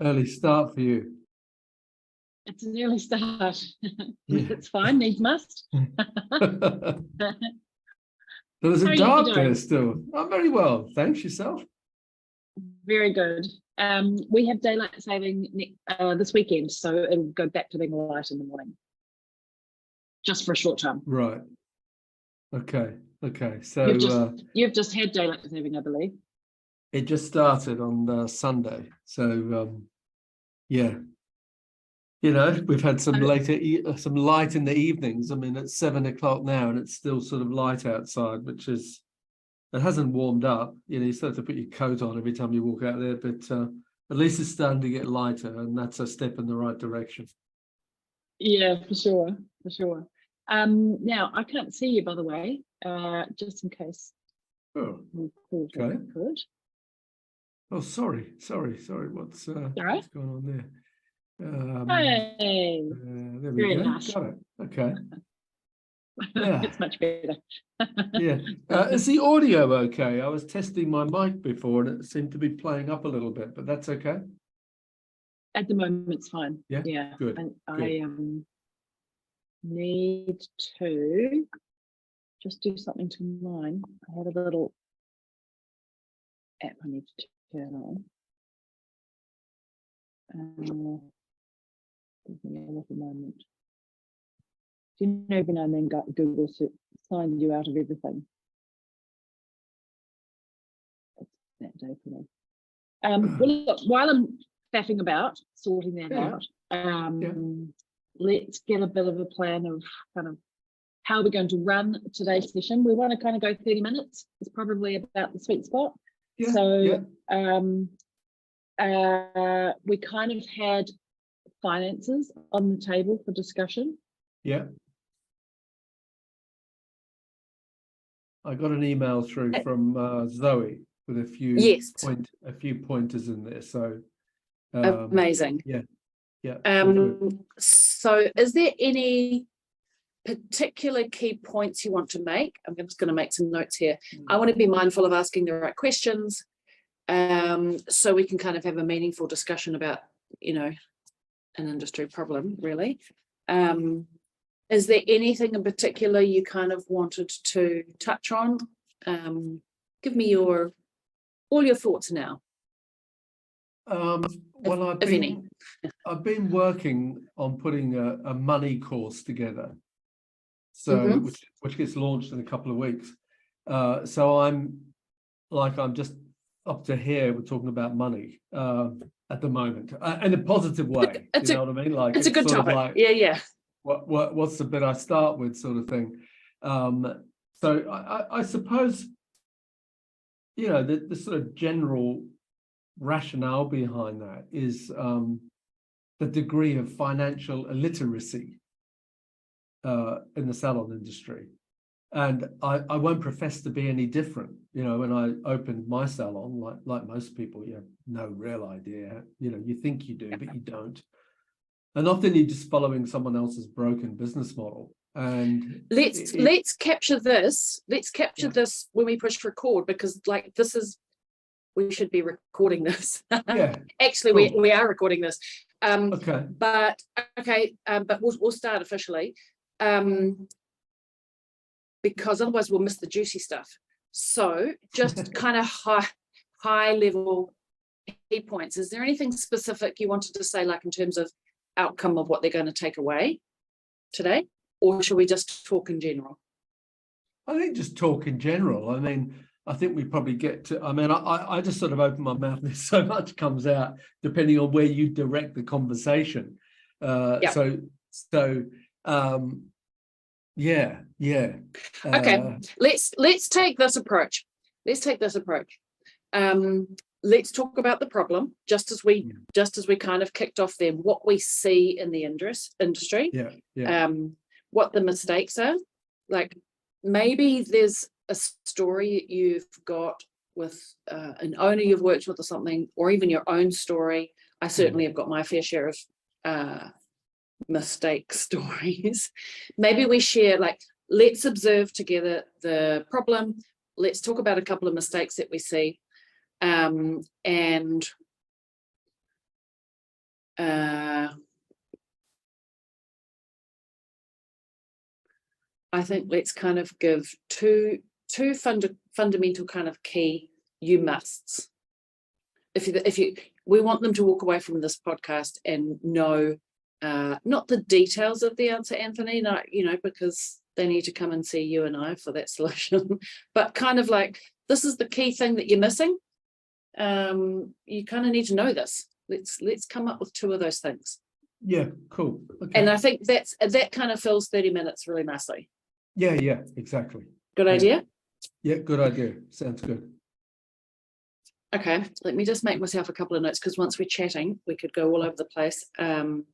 Early start for you. It's an early start. Yeah. It's fine, needs must. There's How a are you dark doing? there still. I'm very well. Thanks, yourself. Very good. We have daylight saving this weekend, so it'll go back to being light in the morning, just for a short time. Right. Okay. So You've just had daylight saving, I believe. it just started on Sunday. So yeah, we've had some light in the evenings. I mean, it's 7 o'clock now, and it's still sort of light outside, which is, it hasn't warmed up. You still have to put your coat on every time you walk out there, but at least it's starting to get lighter, and that's a step in the right direction. Yeah, for sure. Now I can't see you, by the way, just in case. Oh, okay. Good. Oh, sorry. What's right. What's going on there? Hey, there we very go. nice. Got it. Okay. Yeah. It's much better. Yeah. Is the audio okay? I was testing my mic before, and it seemed to be playing up a little bit, but that's okay. At the moment, it's fine. Yeah. Good. And Good. I need to just do something to mine. I had a little app I need to turn on. Give me a little moment. Do you know, every now and then Google signs you out of everything? It's that day for me. Well, look, while I'm faffing about, sorting that out, let's get a bit of a plan of kind of how we're going to run today's session. We want to kind of go 30 minutes. It's probably about the sweet spot. We kind of had finances on the table for discussion. Yeah. I got an email through from Zoe with a few pointers in there. So amazing. Yeah. So is there any particular key points you want to make? I'm just going to make some notes here. I want to be mindful of asking the right questions, so we can kind of have a meaningful discussion about, an industry problem, really. Is there anything in particular you kind of wanted to touch on? Give me all your thoughts now. Well, I've been working on putting a money course together, so which gets launched in a couple of weeks. So I'm just up to here. We're talking about money at the moment, in a positive way. You know what I mean? Like, it's a good topic. Like, yeah. What's the bit I start with, sort of thing. So I suppose, the sort of general rationale behind that is the degree of financial illiteracy in the salon industry. And I won't profess to be any different. When I opened my salon, like most people, you have no real idea. You think you do, but you don't. And often you're just following someone else's broken business model. And let's capture this. Let's capture this when we push record, because we should be recording this. Yeah. Actually, we are recording this. Okay. But we'll start officially. Because otherwise we'll miss the juicy stuff. So just kind of high level key points. Is there anything specific you wanted to say, like in terms of outcome of what they're going to take away today? Or should we just talk in general? I think just talk in general. I mean, I think we probably get to, I just sort of open my mouth and so much comes out depending on where you direct the conversation. So yeah. Okay, let's take this approach. Let's talk about the problem, just as we kind of kicked off there, what we see in the industry. What the mistakes are. Like, maybe there's a story you've got with an owner you've worked with or something, or even your own story. I certainly have got my fair share of mistake stories. Maybe we share, like, let's observe together the problem. Let's talk about a couple of mistakes that we see, and I think let's kind of give two fundamental kind of key you musts. We want them to walk away from this podcast and know not the details of the answer, Anthony, not, because they need to come and see you and I for that solution, but kind of like, this is the key thing that you're missing. You kind of need to know this. Let's come up with 2 of those things. Yeah, cool. Okay. And I think that kind of fills 30 minutes really nicely. Yeah, exactly. Good idea? Yeah, good idea. Sounds good. Okay, let me just make myself a couple of notes, because once we're chatting, we could go all over the place. And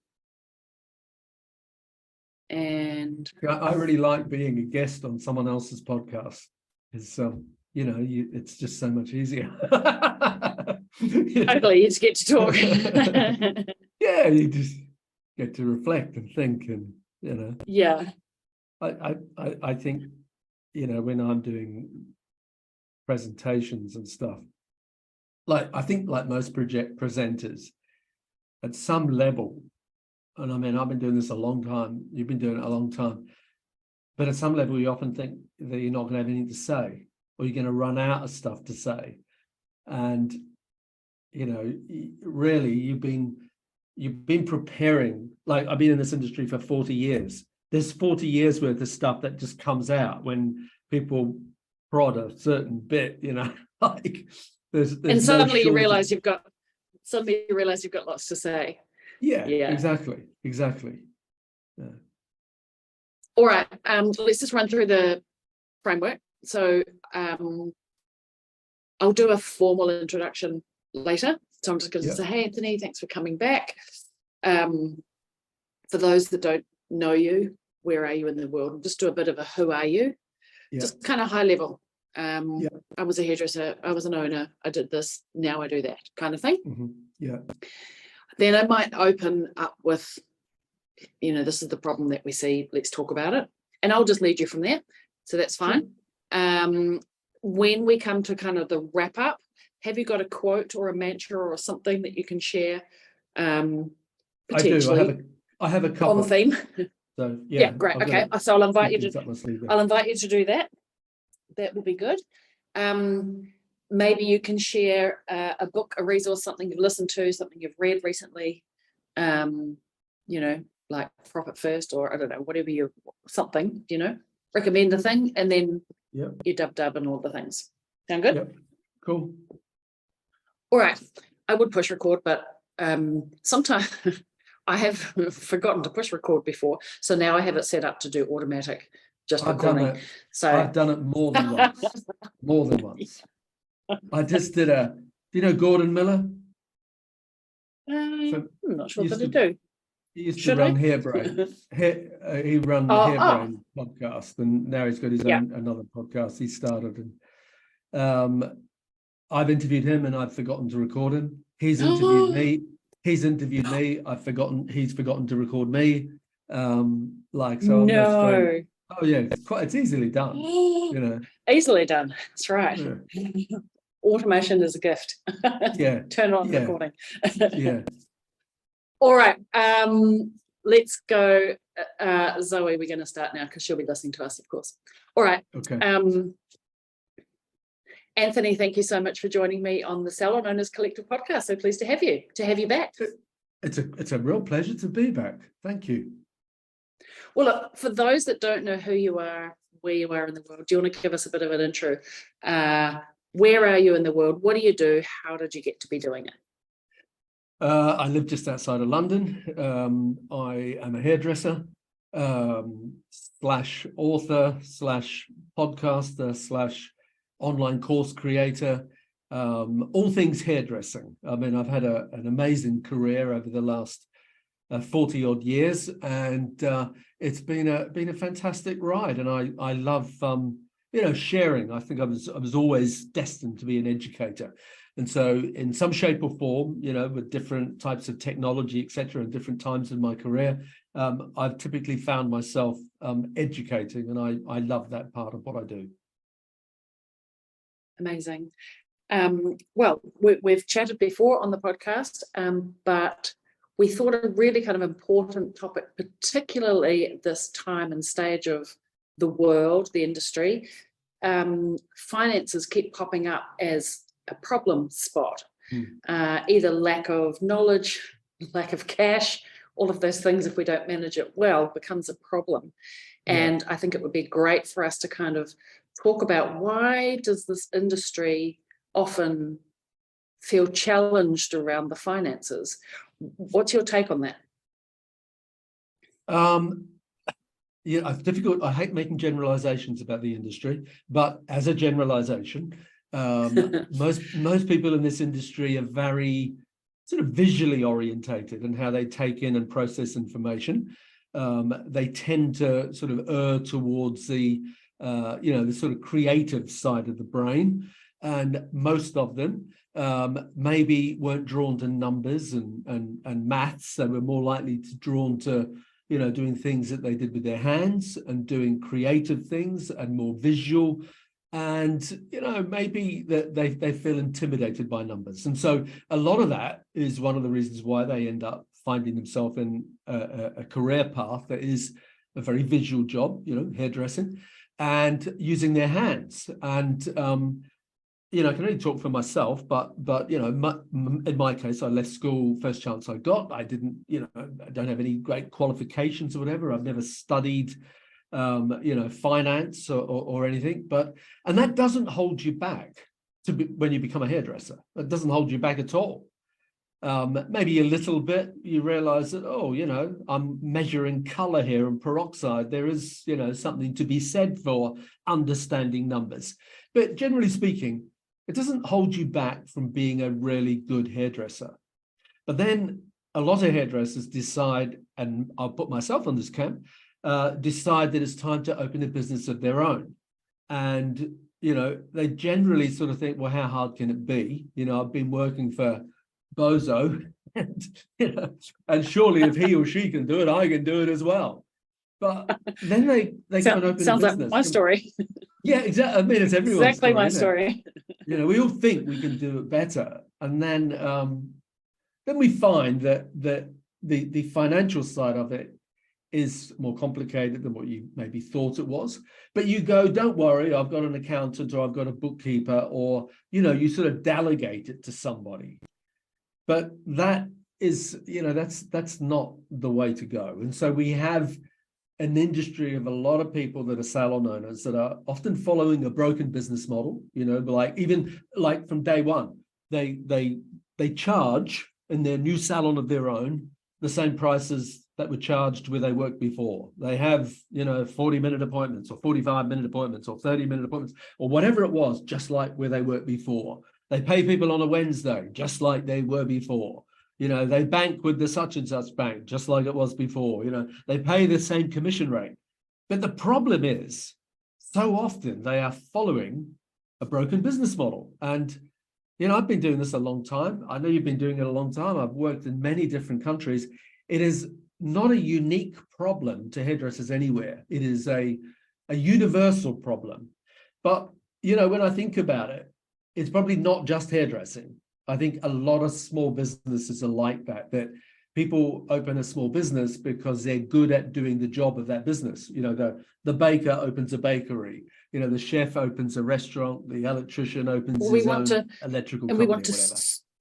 I really like being a guest on someone else's podcast. It's it's just so much easier. hopefully you just get to talk. Yeah, you just get to reflect and think, and Yeah. I think when I'm doing presentations and stuff, I think most presenters at some level, and I mean I've been doing this a long time, you've been doing it a long time, but at some level you often think that you're not going to have anything to say, or you're going to run out of stuff to say. And really you've been preparing. Like, I've been in this industry for 40 years. There's 40 years worth of stuff that just comes out when people prod a certain bit, like there's And suddenly no you realize you've got lots to say. Yeah, Yeah. exactly. Yeah. All right, let's just run through the framework. So I'll do a formal introduction later. So I'm just going to say, hey, Anthony, thanks for coming back. For those that don't know you, where are you in the world? I'll just do a bit of a who are you? Just kind of high level. I was a hairdresser, I was an owner, I did this, now I do that kind of thing. Yeah. Then I might open up with, this is the problem that we see, let's talk about it. And I'll just lead you from there. So that's fine. When we come to kind of the wrap up, have you got a quote or a mantra or something that you can share? Potentially. I do. I have a couple. On theme. So yeah, great. Okay. So I'll invite you to do that. That will be good. Maybe you can share a book, a resource, something you've listened to, something you've read recently, like Profit First, or I don't know, whatever something, recommend the thing, and then you dub and all the things. Sound good? Yep. Cool. All right. I would push record, but sometimes I have forgotten to push record before. So now I have it set up to do automatic recording. I've done it more than once. More than once. I just did Gordon Miller? I'm not sure what to do. He used to run Hairbrain. He ran the Hairbrain podcast, and now he's got his own another podcast he started. And I've interviewed him, and I've forgotten to record him. He's interviewed me. He's forgotten to record me. Oh yeah, it's easily done. Easily done. That's right. Yeah. Automation is a gift. Yeah. Turn on recording. Yeah. All right. Let's go. Zoe, we're going to start now because she'll be listening to us, of course. All right. Okay. Anthony, thank you so much for joining me on the Salon Owners Collective podcast. So pleased to have you back. It's a real pleasure to be back. Thank you. Well, look, for those that don't know who you are, where you are in the world, do you want to give us a bit of an intro? Where are you in the world? What do you do? How did you get to be doing it? I live just outside of London. I am a hairdresser, / author / podcaster / online course creator, all things hairdressing. I mean, I've had an amazing career over the last 40 odd years, and it's been a fantastic ride, and I love sharing. I think I was always destined to be an educator, and so in some shape or form, with different types of technology, etc., and different times in my career, I've typically found myself educating, and I love that part of what I do. Amazing. Well, we've chatted before on the podcast, but we thought a really kind of important topic, particularly at this time and stage of the world, the industry. Finances keep popping up as a problem spot, either lack of knowledge, lack of cash, all of those things, if we don't manage it well, becomes a problem. And I think it would be great for us to kind of talk about, why does this industry often feel challenged around the finances? What's your take on that? Yeah, it's difficult. I hate making generalizations about the industry, but as a generalization, most people in this industry are very sort of visually orientated in how they take in and process information. They tend to sort of err towards the the sort of creative side of the brain, and most of them maybe weren't drawn to numbers and maths. They were more likely to drawn to doing things that they did with their hands and doing creative things and more visual. And maybe that they feel intimidated by numbers, and so a lot of that is one of the reasons why they end up finding themselves in a career path that is a very visual job, hairdressing, and using their hands. And I can only talk for myself, but in my case, I left school first chance I got. I didn't, I don't have any great qualifications or whatever. I've never studied finance or anything, and that doesn't hold you back when you become a hairdresser. It doesn't hold you back at all. Maybe a little bit, you realize that, I'm measuring color here and peroxide. There is, something to be said for understanding numbers. But generally speaking, it doesn't hold you back from being a really good hairdresser. But then a lot of hairdressers decide, and I'll put myself on this camp, decide that it's time to open a business of their own. And, they generally sort of think, well, how hard can it be? I've been working for Bozo, and surely if he or she can do it, I can do it as well. But then they come and open a business. Sounds like my story. Yeah, exactly. I mean, it's everyone's Exactly story, my isn't story. it? We all think we can do it better, and then we find that the financial side of it is more complicated than what you maybe thought it was. But you go, don't worry, I've got an accountant, or I've got a bookkeeper, or you sort of delegate it to somebody. But that is, that's not the way to go. And so we have an industry of a lot of people that are salon owners that are often following a broken business model, like from day one, they charge in their new salon of their own the same prices that were charged where they worked before. They have, 40-minute appointments, or 45-minute appointments, or 30-minute appointments, or whatever it was, just like where they worked before. They pay people on a Wednesday, just like they were before. They bank with the such and such bank, just like it was before. They pay the same commission rate. But the problem is, so often they are following a broken business model. And, I've been doing this a long time. I know you've been doing it a long time. I've worked in many different countries. It is not a unique problem to hairdressers anywhere. It is a universal problem. But, when I think about it, it's probably not just hairdressing. I think a lot of small businesses are like that people open a small business because they're good at doing the job of that business. The baker opens a bakery, the chef opens a restaurant, the electrician opens his own electrical company,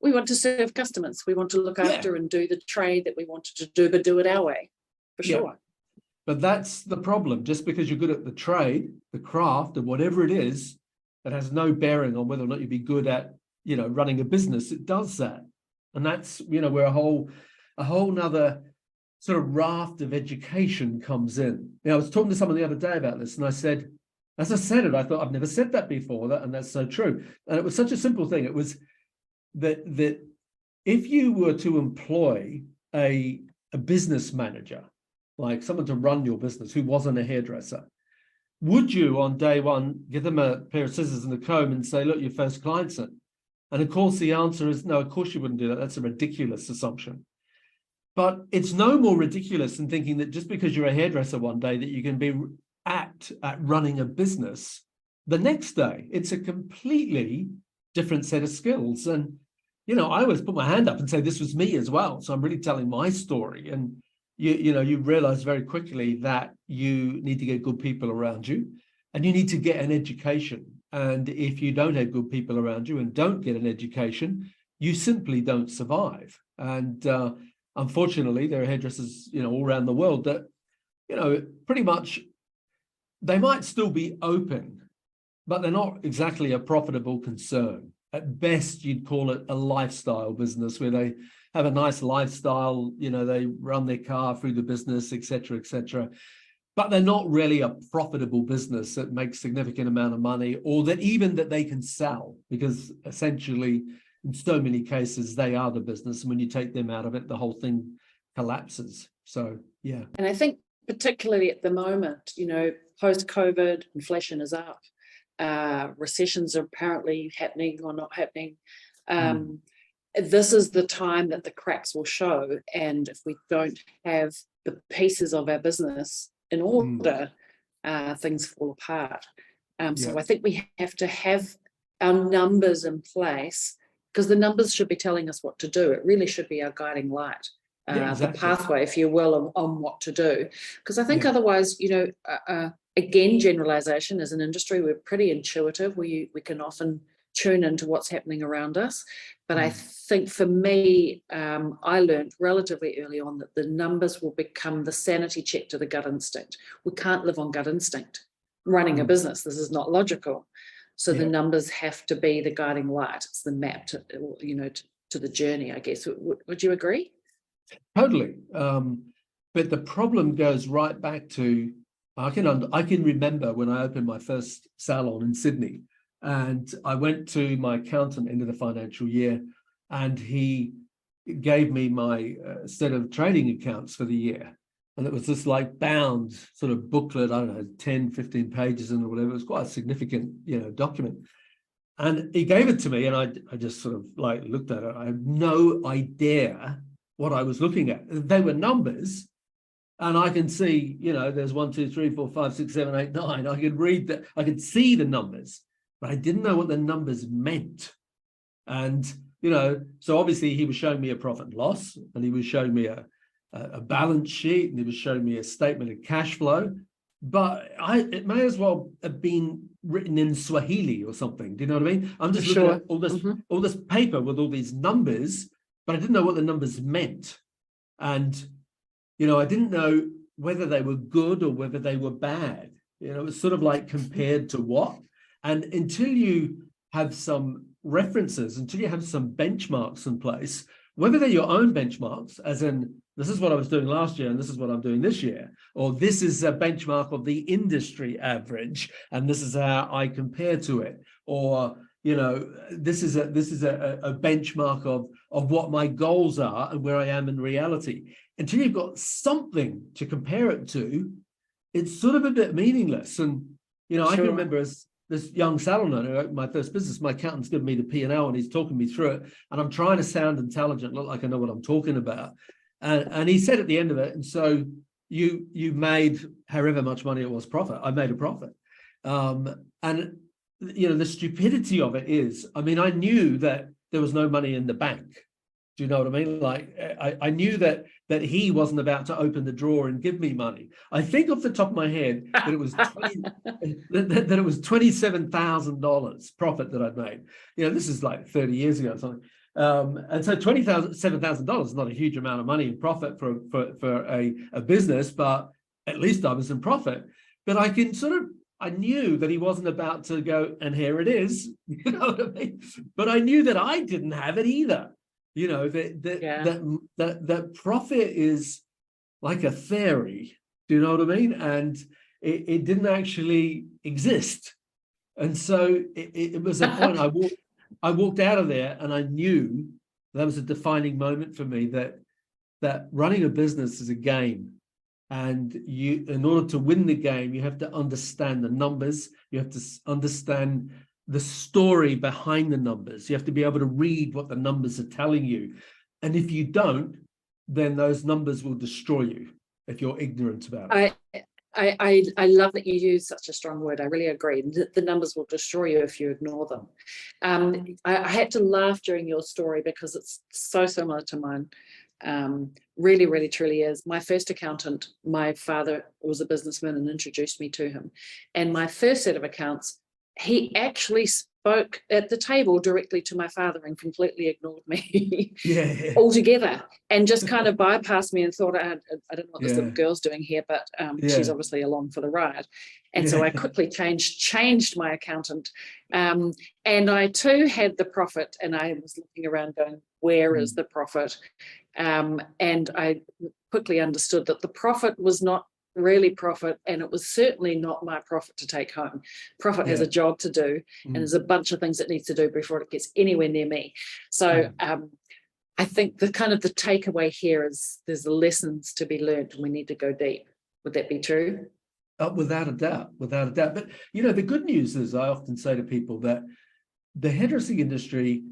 we want to serve customers. We want to look after and do the trade that we wanted to do, but do it our way, for sure. Yeah. But that's the problem. Just because you're good at the trade, the craft, or whatever it is, it has no bearing on whether or not you'd be good at, running a business. It does that. And that's, where a whole nother sort of raft of education comes in. I was talking to someone the other day about this, and I said, as I said it, I thought, I've never said that before, and that's so true. And it was such a simple thing. It was that if you were to employ a business manager, like someone to run your business who wasn't a hairdresser, would you on day one give them a pair of scissors and a comb and say, look, your first client's in? And of course, the answer is no, of course you wouldn't do that. That's a ridiculous assumption. But it's no more ridiculous than thinking that just because you're a hairdresser one day that you can be apt at running a business the next day. It's a completely different set of skills. And, I always put my hand up and say this was me as well. So I'm really telling my story. And you realize very quickly that you need to get good people around you, and you need to get an education. And if you don't have good people around you and don't get an education, you simply don't survive. And unfortunately, there are hairdressers, all around the world that, pretty much they might still be open, but they're not exactly a profitable concern. At best, you'd call it a lifestyle business where they have a nice lifestyle, they run their car through the business, et cetera, but they're not really a profitable business that makes significant amount of money, or that they can sell, because essentially in so many cases, they are the business. And when you take them out of it, the whole thing collapses. So, yeah. And I think particularly at the moment, post-COVID, inflation is up. Recessions are apparently happening or not happening. This is the time that the cracks will show. And if we don't have the pieces of our business in order, things fall apart. So I think we have to have our numbers in place, because the numbers should be telling us what to do. It really should be our guiding light, the pathway, if you will, on what to do. Because I think otherwise, again, generalization as an industry, we're pretty intuitive. We can often tune into what's happening around us. But I think for me, I learned relatively early on that the numbers will become the sanity check to the gut instinct. We can't live on gut instinct. Running a business, this is not logical. So the numbers have to be the guiding light. It's the map to, to the journey, I guess. Would you agree? Totally. But the problem goes right back to, I can remember when I opened my first salon in Sydney, and I went to my accountant end of the financial year, and he gave me my set of trading accounts for the year. And it was this bound sort of booklet, I don't know, 10, 15 pages and whatever. It was quite a significant, document. And he gave it to me, and I just sort of looked at it. I had no idea what I was looking at. They were numbers, and I can see, there's 1, 2, 3, 4, 5, 6, 7, 8, 9. I could read that. I could see the numbers, but I didn't know what the numbers meant. And, so obviously he was showing me a profit and loss, and he was showing me a balance sheet, and he was showing me a statement of cash flow, but it may as well have been written in Swahili or something. Do you know what I mean? I'm just looking at all this paper with all these numbers, but I didn't know what the numbers meant. And, I didn't know whether they were good or whether they were bad. It was sort of compared to what? And until you have some references, until you have some benchmarks in place, whether they're your own benchmarks, as in, this is what I was doing last year and this is what I'm doing this year, or this is a benchmark of the industry average and this is how I compare to it, or this is a benchmark of what my goals are and where I am in reality. Until you've got something to compare it to, it's sort of a bit meaningless. And I can remember as this young salon owner who opened my first business, my accountant's giving me the P&L and he's talking me through it, and I'm trying to sound intelligent, look like I know what I'm talking about. And he said at the end of it, and so you made however much money it was profit. I made a profit. And the stupidity of it is, I knew that there was no money in the bank. Do you know what I mean? I knew that he wasn't about to open the drawer and give me money. I think off the top of my head that it was that it was $27,000 profit that I'd made. This is 30 years ago or something. And so $27,000 is not a huge amount of money in profit for a business, but at least I was in profit. But I knew that he wasn't about to go, and here it is. You know what I mean? But I knew that I didn't have it either. That profit is like a theory. Do you know what I mean? And it didn't actually exist. And so it was a point I walked out of there, and I knew that was a defining moment for me, that running a business is a game. And in order to win the game, you have to understand the numbers. You have to understand the story behind the numbers. You have to be able to read what the numbers are telling you. And if you don't, then those numbers will destroy you if you're ignorant about it. I love that you use such a strong word. I really agree. The numbers will destroy you if you ignore them. I had to laugh during your story because it's so similar to mine. Really, really, truly is. My first accountant, my father was a businessman and introduced me to him. And my first set of accounts, he actually spoke at the table directly to my father and completely ignored me altogether, and just kind of bypassed me and thought, I don't know what this little girl's doing here, but she's obviously along for the ride. And so I quickly changed my accountant. And I too had the profit, and I was looking around going, where is the profit? And I quickly understood that the profit was not really profit, and it was certainly not my profit to take home. Profit has a job to do, and there's a bunch of things it needs to do before it gets anywhere near me. So I think the kind of the takeaway here is there's lessons to be learned, and we need to go deep. Would that be true? Without a doubt, without a doubt. But the good news is, I often say to people that the hairdressing industry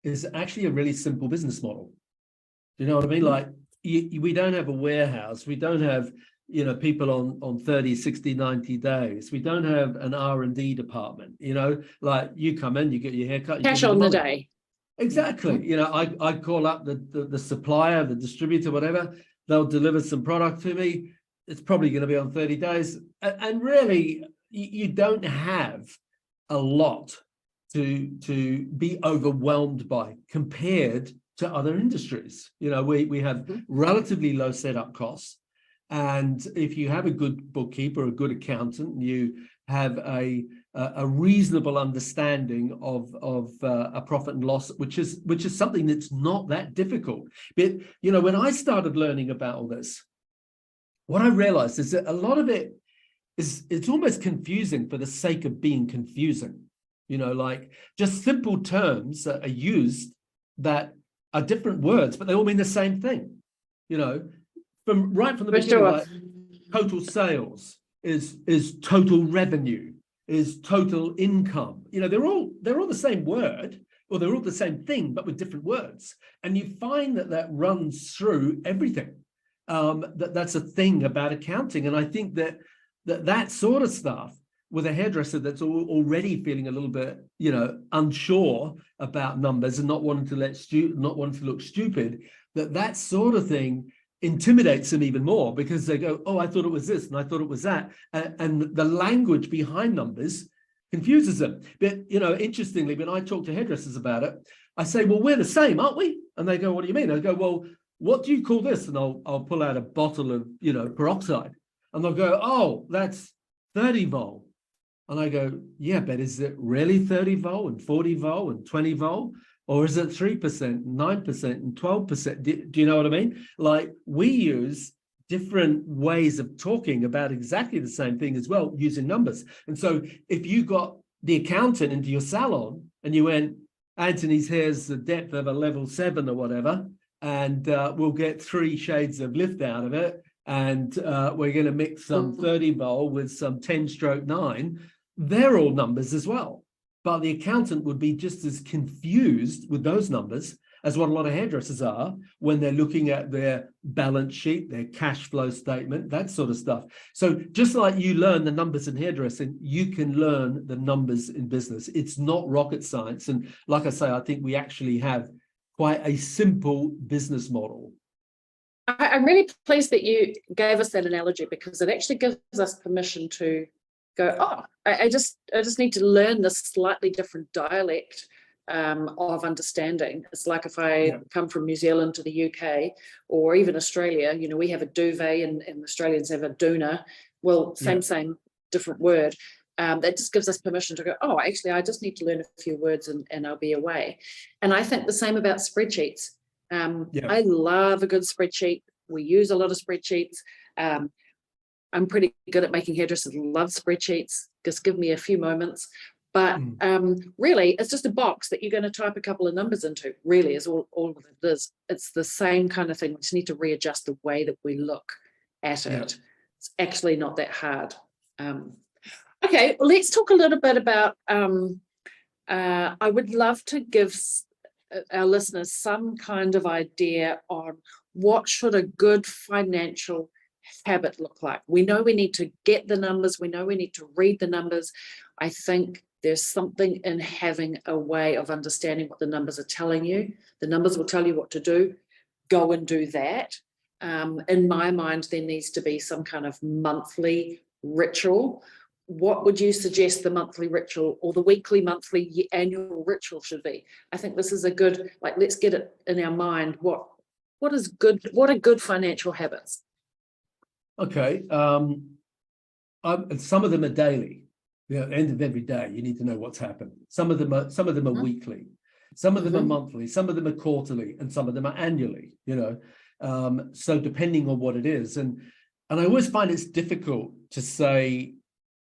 is actually a really simple business model. Do you know what I mean? Like, we don't have a warehouse. We don't have people on 30, 60, 90 days. We don't have an R&D department, like you come in, you get your haircut. Cash on the day. Exactly. I call up the supplier, the distributor, whatever. They'll deliver some product to me. It's probably going to be on 30 days. And really, you don't have a lot to be overwhelmed by compared to other industries. We have relatively low setup costs. And if you have a good bookkeeper, a good accountant, you have a reasonable understanding of a profit and loss, which is something that's not that difficult. But when I started learning about all this, what I realized is that a lot of it it's almost confusing for the sake of being confusing. Like just simple terms that are used that are different words, but they all mean the same thing. From the beginning, like total sales is total revenue, is total income. They're all the same word, or they're all the same thing, but with different words. And you find that runs through everything. That's a thing about accounting. And I think that sort of stuff with a hairdresser that's already feeling a little bit, unsure about numbers and not wanting to look stupid, that sort of thing intimidates them even more, because they go, oh, I thought it was this and I thought it was that. And the language behind numbers confuses them. But, interestingly, when I talk to hairdressers about it, I say, well, we're the same, aren't we? And they go, what do you mean? I go, well, what do you call this? And I'll pull out a bottle of, peroxide. And they'll go, oh, that's 30 vol. And I go, yeah, but is it really 30 vol and 40 vol and 20 vol? Or is it 3%, 9% and 12%? Do you know what I mean? Like, we use different ways of talking about exactly the same thing as well, using numbers. And so if you got the accountant into your salon and you went, Antony's hair's the depth of a level 7 or whatever, and we'll get 3 shades of lift out of it, and we're going to mix some 30 vol with some 10/9, they're all numbers as well. But the accountant would be just as confused with those numbers as what a lot of hairdressers are when they're looking at their balance sheet, their cash flow statement, that sort of stuff. So just like you learn the numbers in hairdressing, you can learn the numbers in business. It's not rocket science. And like I say, I think we actually have quite a simple business model. I'm really pleased that you gave us that analogy, because it actually gives us permission to go, oh, I just need to learn this slightly different dialect of understanding. It's like if I come from New Zealand to the UK or even Australia, we have a duvet and Australians have a doona. Well, same, different word. That just gives us permission to go, oh, actually, I just need to learn a few words and I'll be away. And I think the same about spreadsheets. I love a good spreadsheet. We use a lot of spreadsheets. I'm pretty good at making hairdressers love spreadsheets. Just give me a few moments. But really, it's just a box that you're going to type a couple of numbers into, really, is all it is. It's the same kind of thing. We just need to readjust the way that we look at it. It's actually not that hard. Okay, well, let's talk a little bit about, I would love to give our listeners some kind of idea on what should a good financial habit look like? We know we need to get the numbers. We know we need to read the numbers. I think there's something in having a way of understanding what the numbers are telling you. The numbers will tell you what to do. Go and do that. In my mind, there needs to be some kind of monthly ritual. What would you suggest the monthly ritual or the weekly, monthly, annual ritual should be? I think this is a good, like, let's get it in our mind. What is good? What are good financial habits? Okay. Some of them are daily. At the end of every day, you need to know what's happened. Some of them are weekly, some of them are monthly, some of them are quarterly, and some of them are annually. So depending on what it is, and I always find it's difficult to say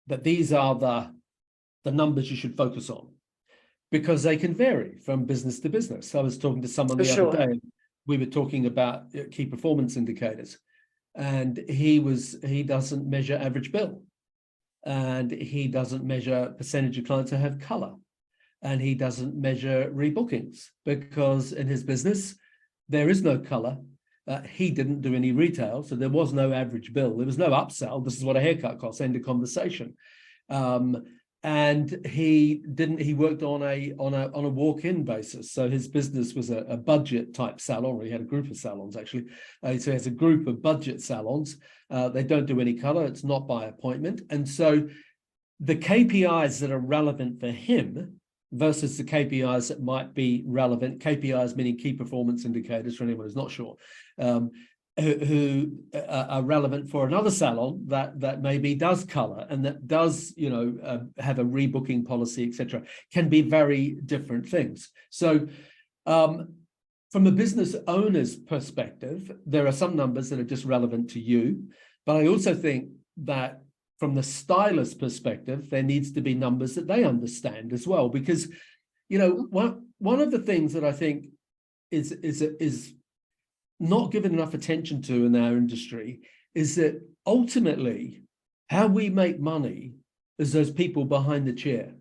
that these are the numbers you should focus on, because they can vary from business to business. I was talking to someone the other day. We were talking about key performance indicators, and he doesn't measure average bill, and he doesn't measure percentage of clients who have color, and he doesn't measure rebookings, because in his business there is no color. He didn't do any retail, so there was no average bill. There was no upsell. This is what a haircut costs. End of conversation. And he worked on a walk-in basis. So his business was a budget type salon. He had a group of salons actually. So he has a group of budget salons. They don't do any color. It's not by appointment. And so the KPIs that are relevant for him versus the KPIs that might be relevant, KPIs meaning key performance indicators for anyone who's not sure, who are relevant for another salon that maybe does color and that does have a rebooking policy, etc., can be very different things. So from a business owner's perspective, there are some numbers that are just relevant to you, but I also think that from the stylist perspective, there needs to be numbers that they understand as well, because one of the things that I think is not given enough attention to in our industry is that ultimately how we make money is those people behind the chair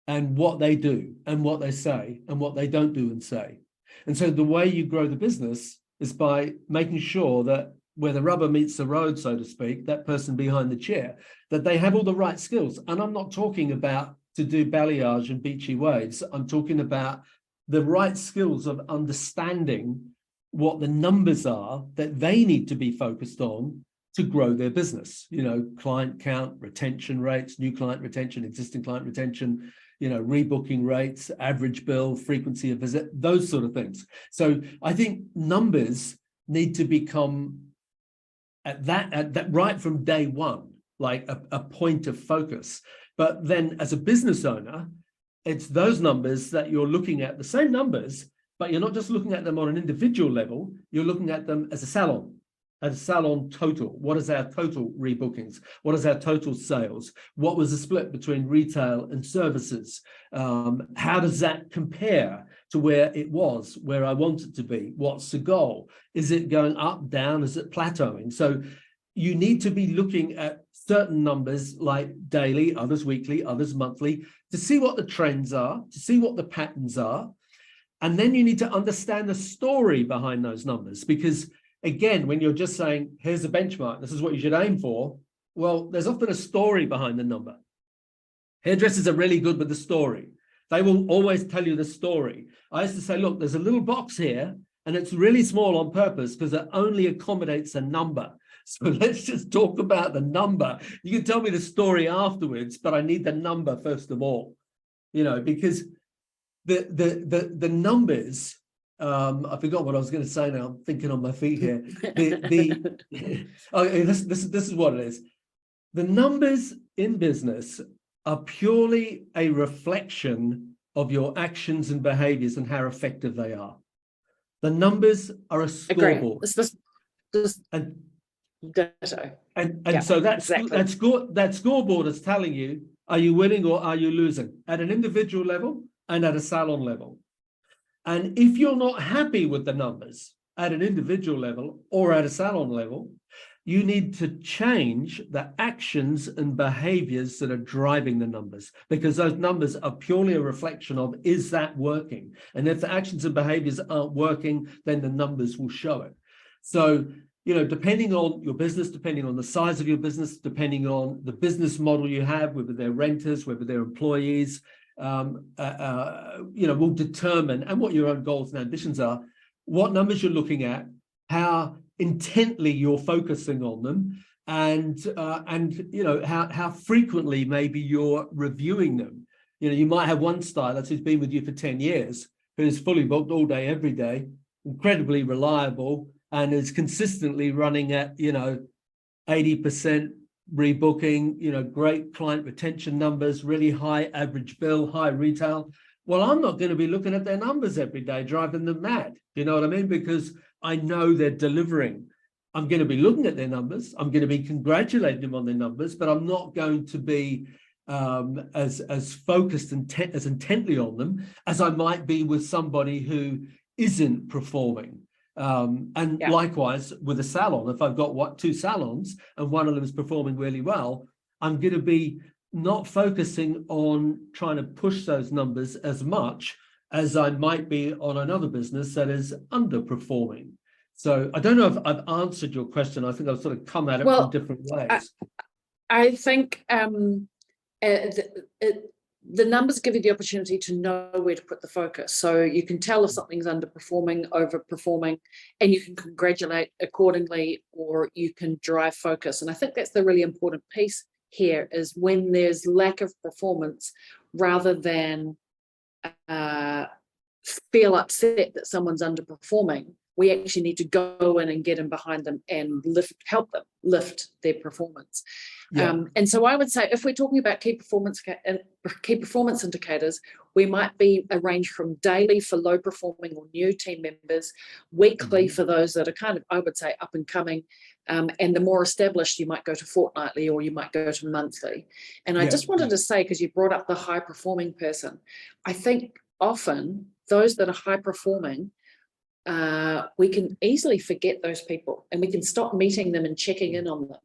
and what they do and what they say and what they don't do and say. And so the way you grow the business is by making sure that where the rubber meets the road, so to speak, that person behind the chair, that they have all the right skills. And I'm not talking about to do balayage and beachy waves. I'm talking about the right skills of understanding what the numbers are that they need to be focused on to grow their business. Client count, retention rates, new client retention, existing client retention, rebooking rates, average bill, frequency of visit, those sort of things. So I think numbers need to become at that right from day one, like a point of focus. But then as a business owner, it's those numbers that you're looking at, the same numbers, but you're not just looking at them on an individual level, you're looking at them as a salon total. What is our total rebookings? What is our total sales? What was the split between retail and services? How does that compare to where it was, where I want it to be? What's the goal? Is it going up, down? Is it plateauing? So you need to be looking at certain numbers like daily, others weekly, others monthly, to see what the trends are, to see what the patterns are. And then you need to understand the story behind those numbers, because again, when you're just saying, here's the benchmark, this is what you should aim for, well, there's often a story behind the number. Hairdressers are really good with the story. They will always tell you the story. I used to say, look, there's a little box here, and it's really small on purpose because it only accommodates a number. So let's just talk about the number. You can tell me the story afterwards, but I need the number first of all, because the numbers, I forgot what I was going to say now. I'm thinking on my feet here. This is what it is. The numbers in business are purely a reflection of your actions and behaviors and how effective they are. The numbers are a scoreboard. And so that scoreboard is telling you, are you winning or are you losing at an individual level and at a salon level? And if you're not happy with the numbers at an individual level or at a salon level, you need to change the actions and behaviors that are driving the numbers, because those numbers are purely a reflection of, is that working? And if the actions and behaviors aren't working, then the numbers will show it. So depending on your business, depending on the size of your business, depending on the business model you have, whether they're renters, whether they're employees, will determine, and what your own goals and ambitions are, what numbers you're looking at, how intently you're focusing on them, and how frequently maybe you're reviewing them. You might have one stylist who's been with you for 10 years, who's fully booked all day, every day, incredibly reliable, and is consistently running at 80% rebooking, great client retention numbers, really high average bill, high retail. Well, I'm not going to be looking at their numbers every day, driving them mad. You know what I mean? Because I know they're delivering. I'm going to be looking at their numbers. I'm going to be congratulating them on their numbers, but I'm not going to be as focused and as intently on them as I might be with somebody who isn't performing. Likewise with a salon, if I've got two salons and one of them is performing really well, I'm going to be not focusing on trying to push those numbers as much as I might be on another business that is underperforming. So I don't know if I've answered your question. I think I've sort of come at it from different ways. I think the numbers give you the opportunity to know where to put the focus. So you can tell if something's underperforming, overperforming, and you can congratulate accordingly, or you can drive focus. And I think that's the really important piece here, is when there's lack of performance, rather than feel upset that someone's underperforming, we actually need to go in and get in behind them and help them lift their performance. Yeah. And so I would say, if we're talking about key performance indicators, we might be arranged from daily for low performing or new team members, weekly for those that are kind of, I would say, up and coming, and the more established, you might go to fortnightly or you might go to monthly. And I just wanted to say, because you brought up the high performing person, I think often those that are high performing, we can easily forget those people, and we can stop meeting them and checking in on them.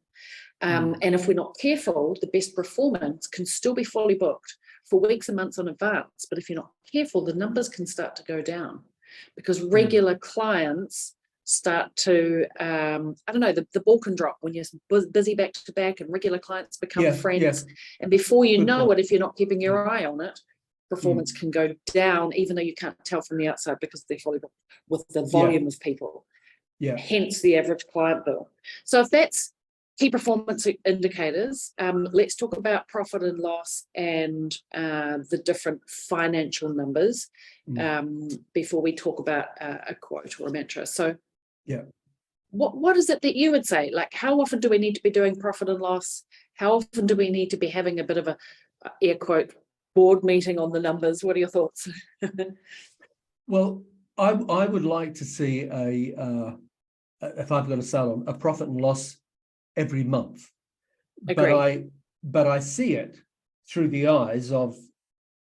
And if we're not careful, the best performance can still be fully booked for weeks and months in advance. But if you're not careful, the numbers can start to go down, because regular clients start to, the ball can drop when you're busy back to back, and regular clients become friends. And before you know it, if you're not keeping your eye on it, performance can go down, even though you can't tell from the outside, because they're fully booked with the volume of people. Hence the average client bill. So if that's key performance indicators, let's talk about profit and loss and the different financial numbers before we talk about a quote or a mantra. So what is it that you would say? Like, how often do we need to be doing profit and loss? How often do we need to be having a bit of a air quote board meeting on the numbers? What are your thoughts? Well, I would like to see if I've got a salon, a profit and loss every month. Agreed. But I see it through the eyes of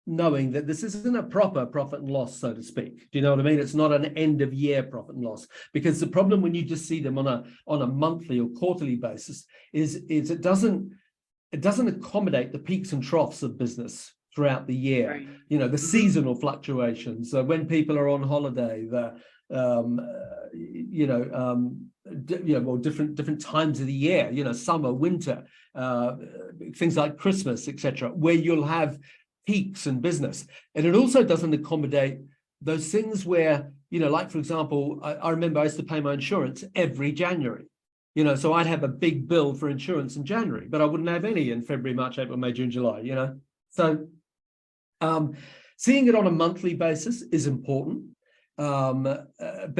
knowing that this isn't a proper profit and loss, so to speak. Do you know what I mean? It's not an end of year profit and loss, because the problem when you just see them on a monthly or quarterly basis is it doesn't accommodate the peaks and troughs of business throughout the year. Right. The seasonal fluctuations. So when people are on holiday, different times of the year, summer, winter, things like Christmas, etc., where you'll have peaks in business. And it also doesn't accommodate those things where, like, for example, I remember I used to pay my insurance every January. So I'd have a big bill for insurance in January, but I wouldn't have any in February, March, April, May, June, July, So seeing it on a monthly basis is important. But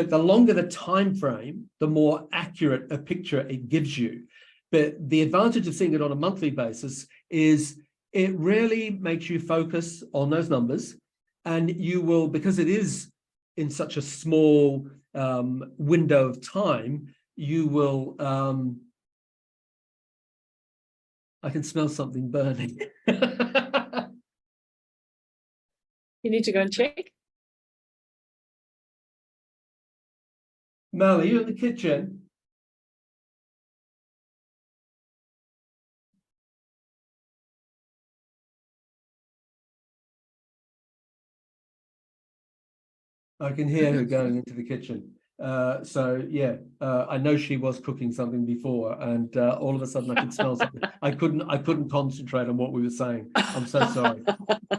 the longer the time frame, the more accurate a picture it gives you. But the advantage of seeing it on a monthly basis is it really makes you focus on those numbers, and you will, because it is in such a small window of time, you will, I can smell something burning. You need to go and check. Mel, are you in the kitchen? I can hear her going into the kitchen. So yeah, I know she was cooking something before, and all of a sudden I could smell something. I couldn't concentrate on what we were saying. I'm so sorry.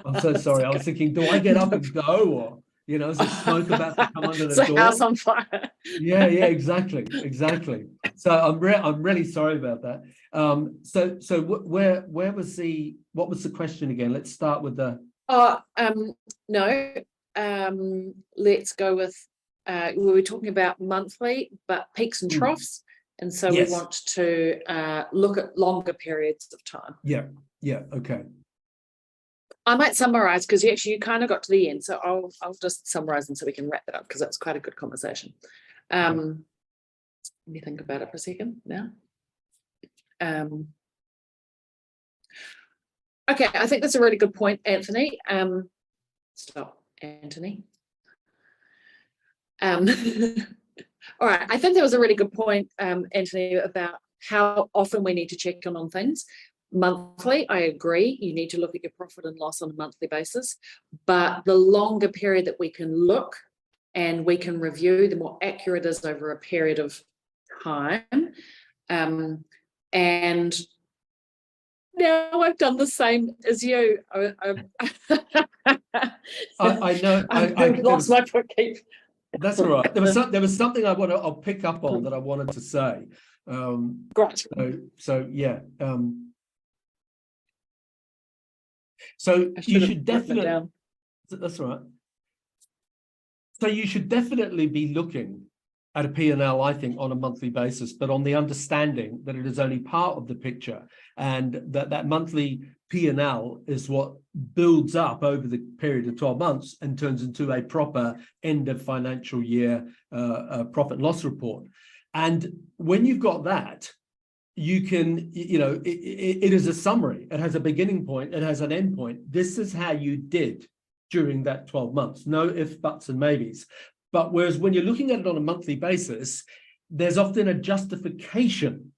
I'm so sorry. I was thinking, do I get up and go, or is there smoke about to come under the It's a door? house on fire. Yeah, exactly. So I'm really sorry about that. So where was what was the question again? Let's start with the. No. Let's go with. We were talking about monthly, but peaks and troughs, and so Yes. we want to look at longer periods of time. Yeah. Okay. I might summarize because you kind of got to the end, so I'll just summarize and so we can wrap it up because that's quite a good conversation. Let me think about it for a second now. Okay, I think that's a really good point, Anthony. Stop, Anthony. All right, I think that was a really good point, Anthony, about how often we need to check in on things. Monthly, I agree, you need to look at your profit and loss on a monthly basis, but the longer period that we can look and we can review, the more accurate it is over a period of time. And now I've done the same as you. I know. I've lost my bookkeep. That's all right. There was something I'll pick up on that I wanted to say. Great. So yeah. So you should definitely. That's all right. So you should definitely be looking at a P&L, I think, on a monthly basis, but on the understanding that it is only part of the picture, and that monthly P&L is what builds up over the period of 12 months and turns into a proper end of financial year profit and loss report. And when you've got that, you can, it is a summary. It has a beginning point. It has an end point. This is how you did during that 12 months. No ifs, buts, and maybes. But whereas when you're looking at it on a monthly basis, there's often a justification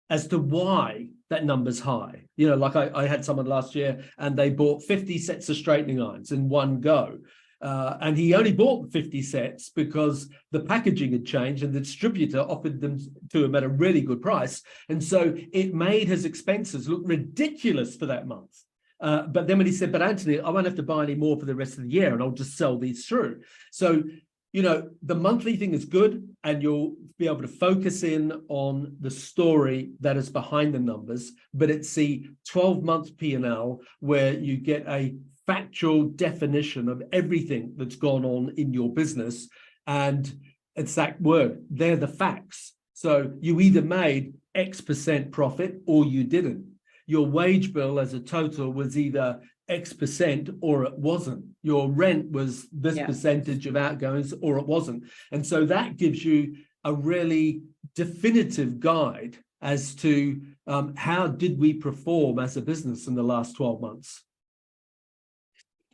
as to why that number's high. Like I had someone last year and they bought 50 sets of straightening irons in one go. And he only bought 50 sets because the packaging had changed and the distributor offered them to him at a really good price. And so it made his expenses look ridiculous for that month. But then when he said, but Antony, I won't have to buy any more for the rest of the year and I'll just sell these through. So, the monthly thing is good and you'll be able to focus in on the story that is behind the numbers, but it's the 12-month P&L where you get a factual definition of everything that's gone on in your business. And it's that word, they're the facts. So you either made X% profit or you didn't. Your wage bill as a total was either X% or it wasn't. Your rent was this percentage of outgoings or it wasn't. And so that gives you a really definitive guide as to how did we perform as a business in the last 12 months.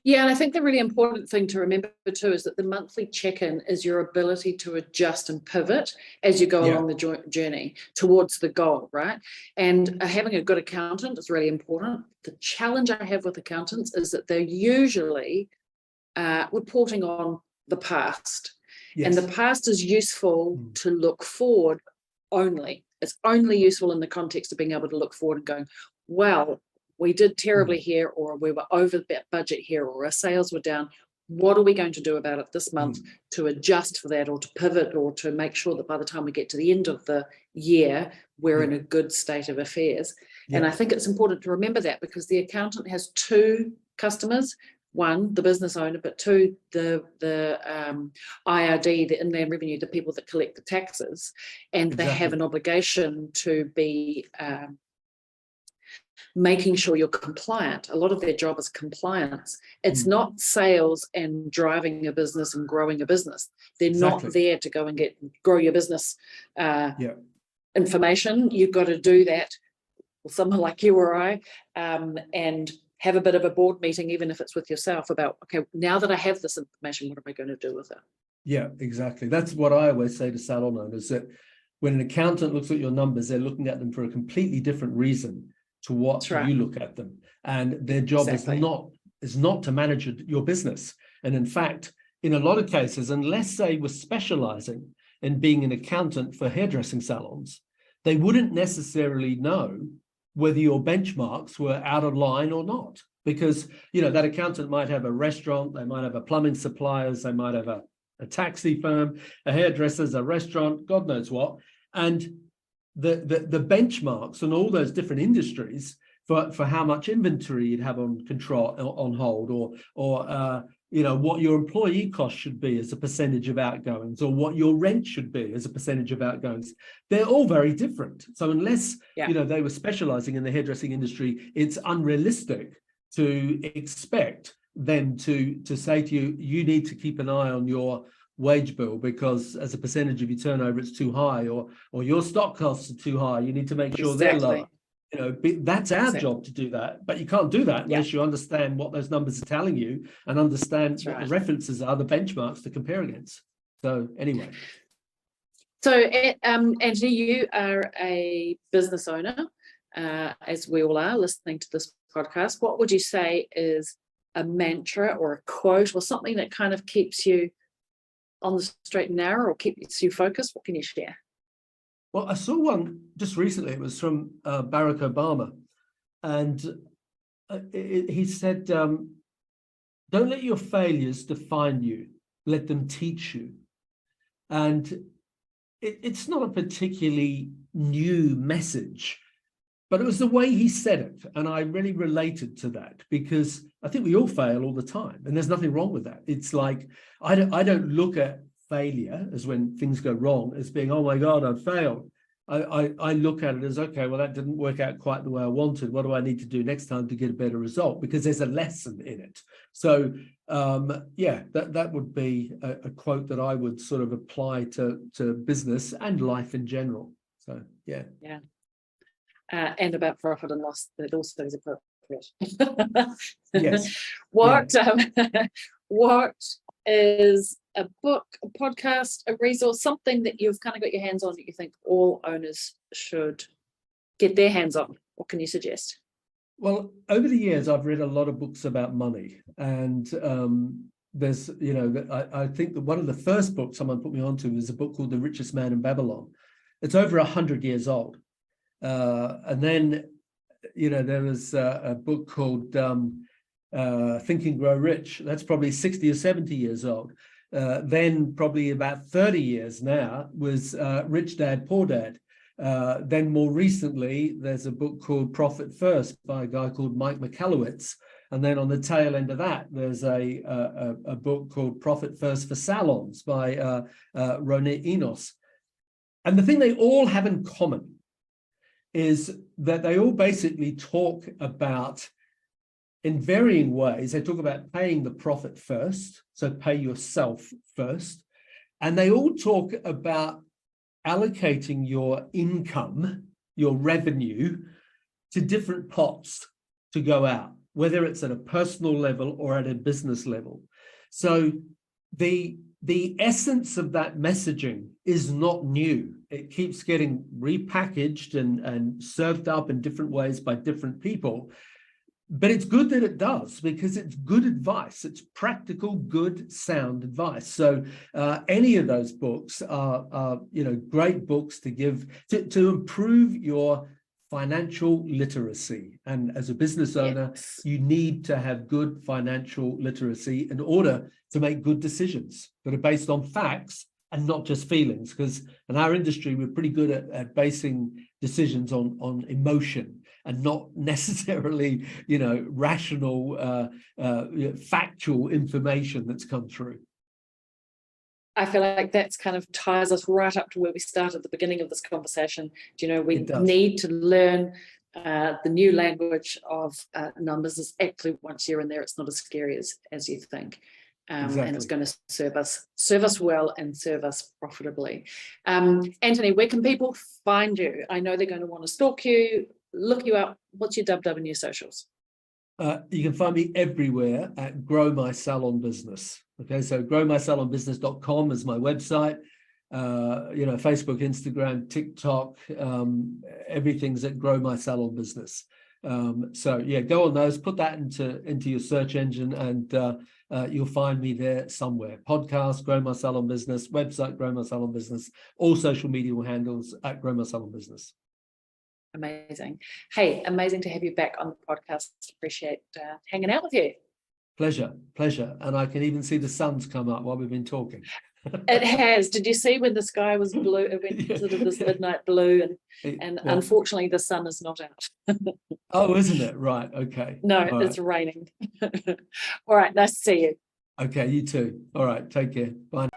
Yeah, and I think the really important thing to remember too is that the monthly check-in is your ability to adjust and pivot as you go along the journey towards the goal, right? And having a good accountant is really important. The challenge I have with accountants is that they're usually reporting on the past. Yes. And the past is useful to look forward only. It's only useful in the context of being able to look forward and going, well, we did terribly here, or we were over the budget here, or our sales were down. What are we going to do about it this month to adjust for that, or to pivot, or to make sure that by the time we get to the end of the year, we're in a good state of affairs? And I think it's important to remember that because the accountant has two customers. One, the business owner, but two, the IRD, the inland revenue, the people that collect the taxes, and they have an obligation to be making sure you're compliant. A lot of their job is compliance. It's not sales and driving a business and growing a business. They're not there to go and grow your business information. You've got to do that with someone like you or I, and have a bit of a board meeting, even if it's with yourself, about, okay, now that I have this information, what am I going to do with it? Yeah, exactly. That's what I always say to salon owners, that when an accountant looks at your numbers, they're looking at them for a completely different reason to what you look at them. And their job is not to manage your business. And in fact, in a lot of cases, unless they were specializing in being an accountant for hairdressing salons, they wouldn't necessarily know whether your benchmarks were out of line or not. Because, you know, that accountant might have a restaurant, they might have a plumbing suppliers, they might have a taxi firm, a hairdresser's, a restaurant, God knows what. And the benchmarks on all those different industries for how much inventory you'd have on control, on hold, or you know, what your employee cost should be as a percentage of outgoings, or what your rent should be as a percentage of outgoings. They're all very different. So unless, you know, they were specializing in the hairdressing industry, it's unrealistic to expect them to say to you, you need to keep an eye on your wage bill because as a percentage of your turnover, it's too high, or your stock costs are too high. You need to make sure they're lower. You know, that's our job to do that, but you can't do that unless you understand what those numbers are telling you and understand what the references are, the benchmarks to compare against. So anyway. So, Antony, you are a business owner, as we all are listening to this podcast. What would you say is a mantra or a quote or something that kind of keeps you on the straight and narrow or keeps you focused? What can you share? Well, I saw one just recently. It was from Barack Obama. And he said, don't let your failures define you. Let them teach you. And it's not a particularly new message, but it was the way he said it. And I really related to that because I think we all fail all the time. And there's nothing wrong with that. It's like, I don't look at failure as when things go wrong as being, oh my God, I've failed. I look at it as, okay, well, that didn't work out quite the way I wanted. What do I need to do next time to get a better result? Because there's a lesson in it. So yeah, that would be a quote that I would sort of apply to business and life in general. So yeah. Yeah. And about profit and loss, that also is appropriate. Yes. What is a book, a podcast, a resource, something that you've kind of got your hands on that you think all owners should get their hands on? What can you suggest? Well, over the years, I've read a lot of books about money, and there's, you know, I think that one of the first books someone put me onto was a book called The Richest Man in Babylon. It's over 100 years old. And then, you know, there was a book called Think and Grow Rich. That's probably 60 or 70 years old. Then probably about 30 years now was Rich Dad, Poor Dad. Then more recently, there's a book called Profit First by a guy called Mike Michalowicz. And then on the tail end of that, there's a book called Profit First for Salons by Ronit Enos. And the thing they all have in common is that they all basically talk about, in varying ways, they talk about paying the profit first, so pay yourself first. And they all talk about allocating your income, your revenue, to different pots to go out, whether it's at a personal level or at a business level. So the essence of that messaging is not new. It keeps getting repackaged and served up in different ways by different people. But it's good that it does, because it's good advice. It's practical, good, sound advice. So any of those books are you know, great books to give to improve your financial literacy. And as a business owner, you need to have good financial literacy in order to make good decisions that are based on facts and not just feelings. Because in our industry, we're pretty good at basing decisions on emotion and not necessarily, you know, rational, factual information that's come through. I feel like that's kind of ties us right up to where we started at the beginning of this conversation. Do you know, we need to learn the new language of numbers. Is actually, once you're in there, it's not as scary as you think. And it's going to serve us well and serve us profitably. Antony, where can people find you? I know they're going to want to stalk you, look you up. What's your dub in your socials? You can find me everywhere at Grow My Salon Business. Okay, so growmysalonbusiness.com is my website. You know, Facebook, Instagram, TikTok, everything's at Grow My Salon Business. So yeah, go on those, put that into your search engine, and you'll find me there somewhere. Podcast, Grow My Salon Business, website, Grow My Salon Business, all social media handles at Grow My Salon Business. Amazing. Hey, amazing to have you back on the podcast. Appreciate hanging out with you. Pleasure. And I can even see the sun's come up while we've been talking. It has. Did you see when the sky was blue? It went sort of this midnight blue, and Well, unfortunately the sun is not out. oh, isn't it? Right. Okay. No, All it's right. raining. All right, nice to see you. Okay, you too. All right, take care. Bye.